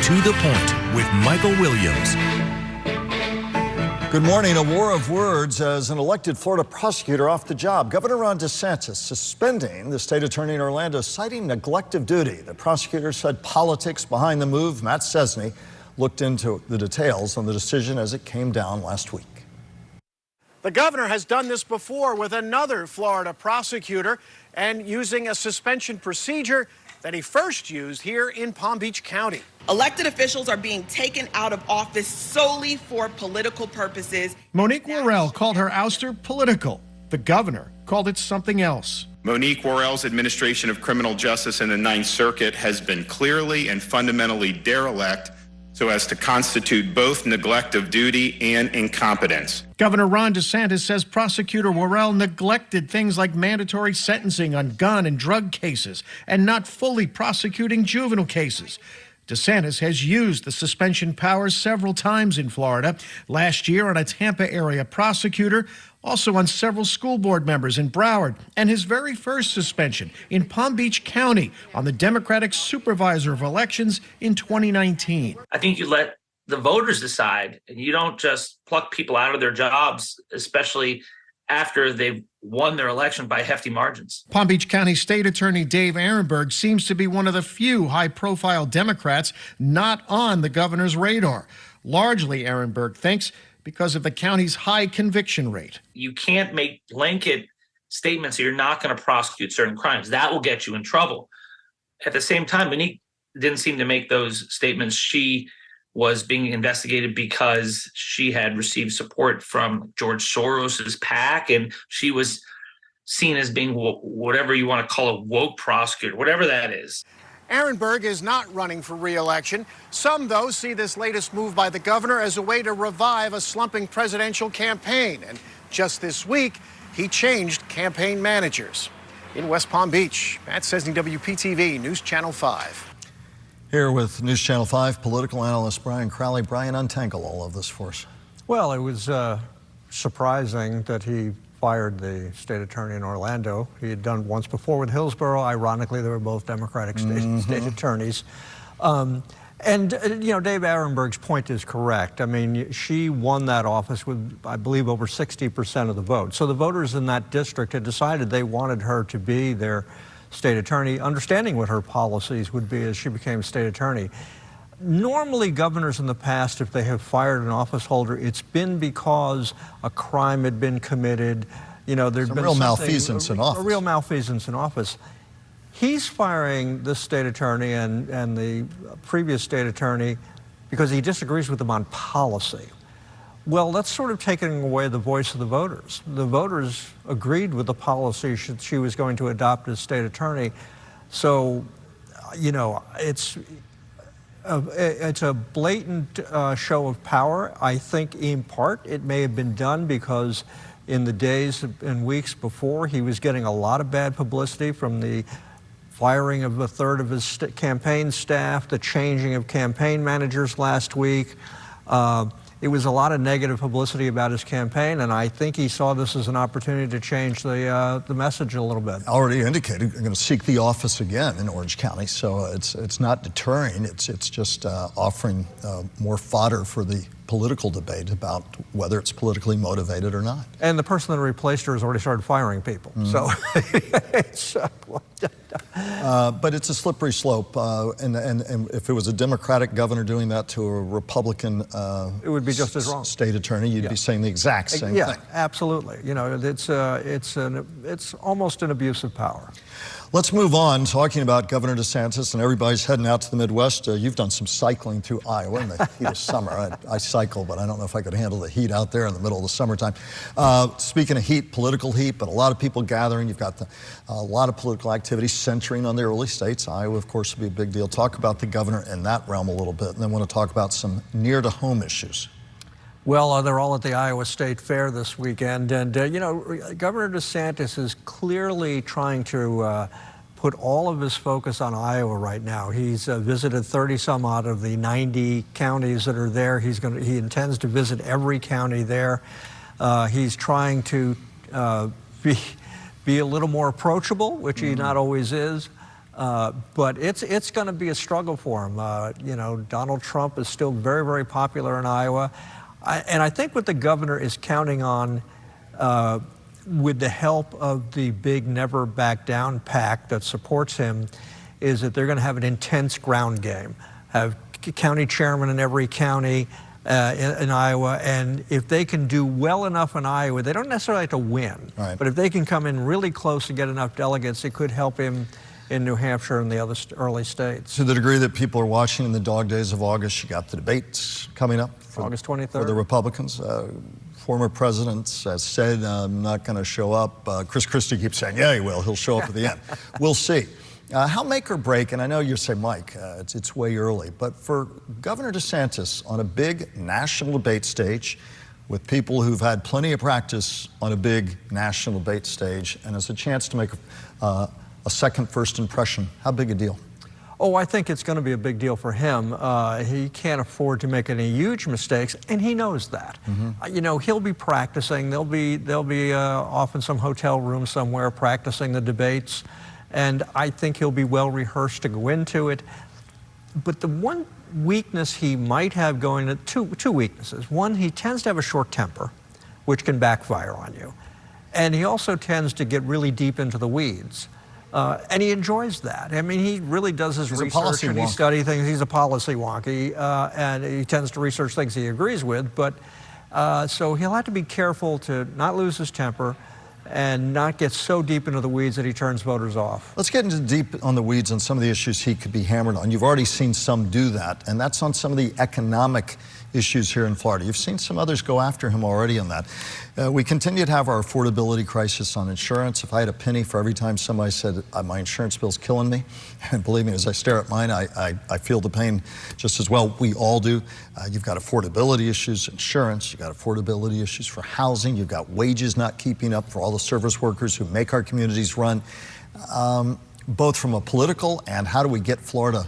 To the Point with Michael Williams. Good morning. A war of words as an elected Florida prosecutor off the job. Governor Ron DeSantis suspending the state attorney in Orlando, citing neglect of duty. The prosecutor said politics behind the move. Matt Cesney looked into the details on the decision as it came down last week. The governor has done this before with another Florida prosecutor and using a suspension procedure that he first used here in Palm Beach County. Elected officials are being taken out of office solely for political purposes. Monique Worrell called her ouster political. The governor called it something else. Monique Worrell's administration of criminal justice in the Ninth Circuit has been clearly and fundamentally derelict so as to constitute both neglect of duty and incompetence. Governor Ron DeSantis says prosecutor Worrell neglected things like mandatory sentencing on gun and drug cases and not fully prosecuting juvenile cases. DeSantis has used the suspension powers several times in Florida. Last year on a Tampa area prosecutor, also on several school board members in Broward, and his very first suspension in Palm Beach County on the Democratic supervisor of elections in 2019. I think you let the voters decide, and you don't just pluck people out of their jobs, especially after they've won their election by hefty margins. Palm Beach County State Attorney Dave Ehrenberg seems to be one of the few high-profile Democrats not on the governor's radar. Largely, Ehrenberg thinks, because of the county's high conviction rate. You can't make blanket statements that you're not going to prosecute certain crimes. That will get you in trouble. At the same time, Monique didn't seem to make those statements. She was being investigated because she had received support from George Soros's PAC, and she was seen as being whatever you want to call a woke prosecutor, whatever that is. Ehrenberg is not running for re-election. Some, though, see this latest move by the governor as a way to revive a slumping presidential campaign. And just this week, he changed campaign managers. In West Palm Beach, Matt Cesney, WPTV, News Channel 5. Here with News Channel 5 political analyst Brian Crowley. Brian, untangle all of this for us. Well, it was surprising that he fired the state attorney in Orlando. He had done it once before with Hillsborough. Ironically, they were both Democratic state attorneys. And, you know, Dave Ehrenberg's point is correct. I mean, she won that office with, I believe, over 60% of the vote. So the voters in that district had decided they wanted her to be their state attorney, understanding what her policies would be as she became state attorney. Normally, governors in the past, if they have fired an office holder, it's been because a crime had been committed. You know, there'd been real malfeasance in office. A real malfeasance in office. He's firing this state attorney and the previous state attorney because he disagrees with them on policy. Well, that's sort of taking away the voice of the voters. The voters agreed with the policy she was going to adopt as state attorney. So, you know, it's a blatant show of power. I think in part it may have been done because in the days and weeks before he was getting a lot of bad publicity from the firing of a third of his campaign staff, the changing of campaign managers last week. It was a lot of negative publicity about his campaign, and I think he saw this as an opportunity to change the message a little bit. Already indicated they're going to seek the office again in Orange County, so it's not deterring. It's just offering more fodder for the political debate about whether it's politically motivated or not. And the person that replaced her has already started firing people. So, but it's a slippery slope. And if it was a Democratic governor doing that to a Republican, it would be just as wrong. State attorney, you'd be saying the exact same thing. Yeah, absolutely. You know, it's almost an abuse of power. Let's move on, talking about Governor DeSantis, and everybody's heading out to the Midwest. You've done some cycling through Iowa in the heat of summer. I cycle, but I don't know if I could handle the heat out there in the middle of the summertime. Speaking of heat, political heat, but a lot of people gathering. You've got a lot of political activity centering on the early states. Iowa, of course, will be a big deal. Talk about the governor in that realm a little bit, and then want to talk about some near-to-home issues. Well, they're all at the Iowa State Fair this weekend, and you know, Governor DeSantis is clearly trying to put all of his focus on Iowa right now. He's visited 30 some odd of the 90 counties that are there. He intends to visit every county there. He's trying to be a little more approachable, which he not always is. But it's going to be a struggle for him. You know, Donald Trump is still very, very popular in Iowa. And I think what the governor is counting on, with the help of the big Never Back Down PAC that supports him, is that they're going to have an intense ground game, have county chairman in every county in Iowa, and if they can do well enough in Iowa, they don't necessarily have to win, right, but if they can come in really close and get enough delegates, it could help him in New Hampshire and the other early states. To the degree that people are watching in the dog days of August, you got the debates coming up for August 23rd. For the Republicans. Former presidents has said, I'm not going to show up. Chris Christie keeps saying, yeah, he will. He'll show up at the end. We'll see. How make or break, and I know you say, Mike, it's way early, but for Governor DeSantis on a big national debate stage with people who've had plenty of practice on a big national debate stage and as a chance to make a second first impression, how big a deal? Oh, I think it's going to be a big deal for him. He can't afford to make any huge mistakes, and he knows that. You know, he'll be practicing. They'll be off in some hotel room somewhere practicing the debates, and I think he'll be well rehearsed to go into it. But the one weakness he might have going to two weaknesses. One, he tends to have a short temper, which can backfire on you, and he also tends to get really deep into the weeds. And he enjoys that. I mean, he really does his research and he studies things. He's a policy wonky, and he tends to research things he agrees with. But so he'll have to be careful to not lose his temper and not get so deep into the weeds that he turns voters off. Let's get into deep on the weeds on some of the issues he could be hammered on. You've already seen some do that, and that's on some of the economic issues here in Florida. You've seen some others go after him already on that. We continue to have our affordability crisis on insurance. If I had a penny for every time somebody said, my insurance bill's killing me, and believe me, as I stare at mine, I feel the pain just as well. We all do. You've got affordability issues, insurance, you've got affordability issues for housing, you've got wages not keeping up for all the service workers who make our communities run, both from a political and how do we get Florida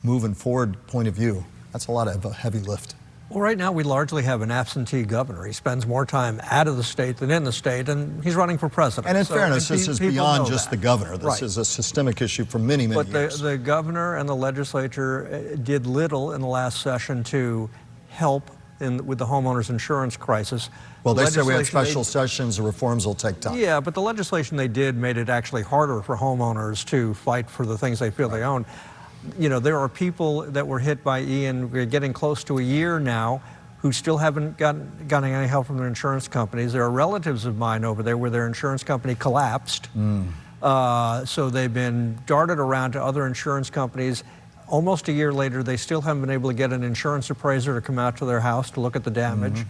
moving forward point of view. That's a lot of a heavy lift. Well, right now we largely have an absentee governor. He spends more time out of the state than in the state, and he's running for president. And in fairness, this is beyond just the governor. This is a systemic issue for many, many years. But the governor and the legislature did little in the last session to help with the homeowners insurance crisis. Well, they said we had special sessions, the reforms will take time. Yeah, but the legislation they did made it actually harder for homeowners to fight for the things they feel they own. You know, there are people that were hit by Ian, we're getting close to a year now, who still haven't gotten any help from their insurance companies. There are relatives of mine over there where their insurance company collapsed. So they've been darted around to other insurance companies. Almost a year later, they still haven't been able to get an insurance appraiser to come out to their house to look at the damage.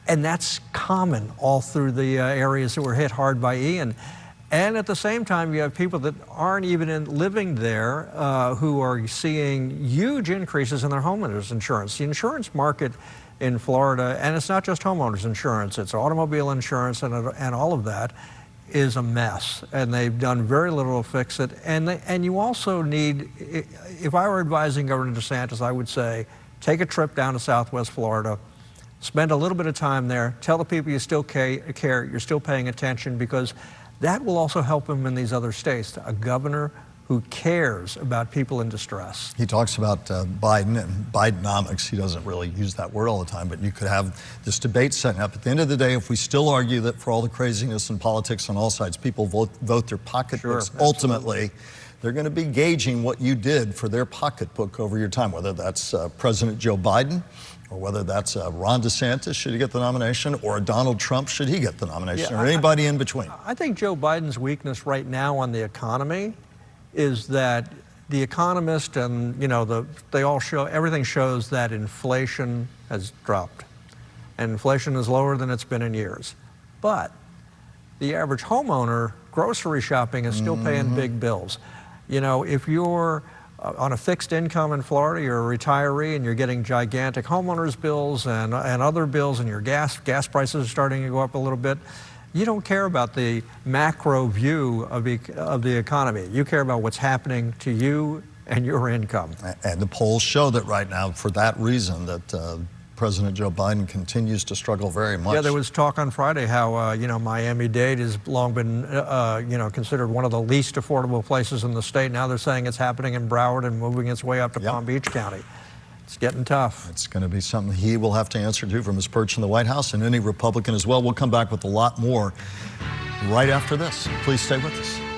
And that's common all through the areas that were hit hard by Ian. And at the same time, you have people that aren't even living there who are seeing huge increases in their homeowners insurance. The insurance market in Florida, and it's not just homeowners insurance, it's automobile insurance and all of that, is a mess. And they've done very little to fix it. And you also need, if I were advising Governor DeSantis, I would say, take a trip down to Southwest Florida, spend a little bit of time there, tell the people you still care, you're still paying attention, because that will also help him in these other states. A governor who cares about people in distress. He talks about Biden and Bidenomics. He doesn't really use that word all the time, but you could have this debate setting up. At the end of the day, if we still argue that for all the craziness in politics on all sides, people vote their pocketbooks, ultimately, they're going to be gauging what you did for their pocketbook over your time, whether that's President Joe Biden, or whether that's Ron DeSantis, should he get the nomination, or Donald Trump, should he get the nomination, or anybody in between. I think Joe Biden's weakness right now on the economy is that the economist and, you know, they all show, everything shows that inflation has dropped. And inflation is lower than it's been in years. But the average homeowner, grocery shopping is still paying big bills. You know, if you're on a fixed income in Florida, you're a retiree and you're getting gigantic homeowners bills and other bills, and your gas prices are starting to go up a little bit, you don't care about the macro view of the economy. You care about what's happening to you and your income. And the polls show that right now, for that reason, that President Joe Biden continues to struggle very much. Yeah, there was talk on Friday how, Miami-Dade has long been, considered one of the least affordable places in the state. Now they're saying it's happening in Broward and moving its way up to Palm Beach County. It's getting tough. It's going to be something he will have to answer to from his perch in the White House, and any Republican as well. We'll come back with a lot more right after this. Please stay with us.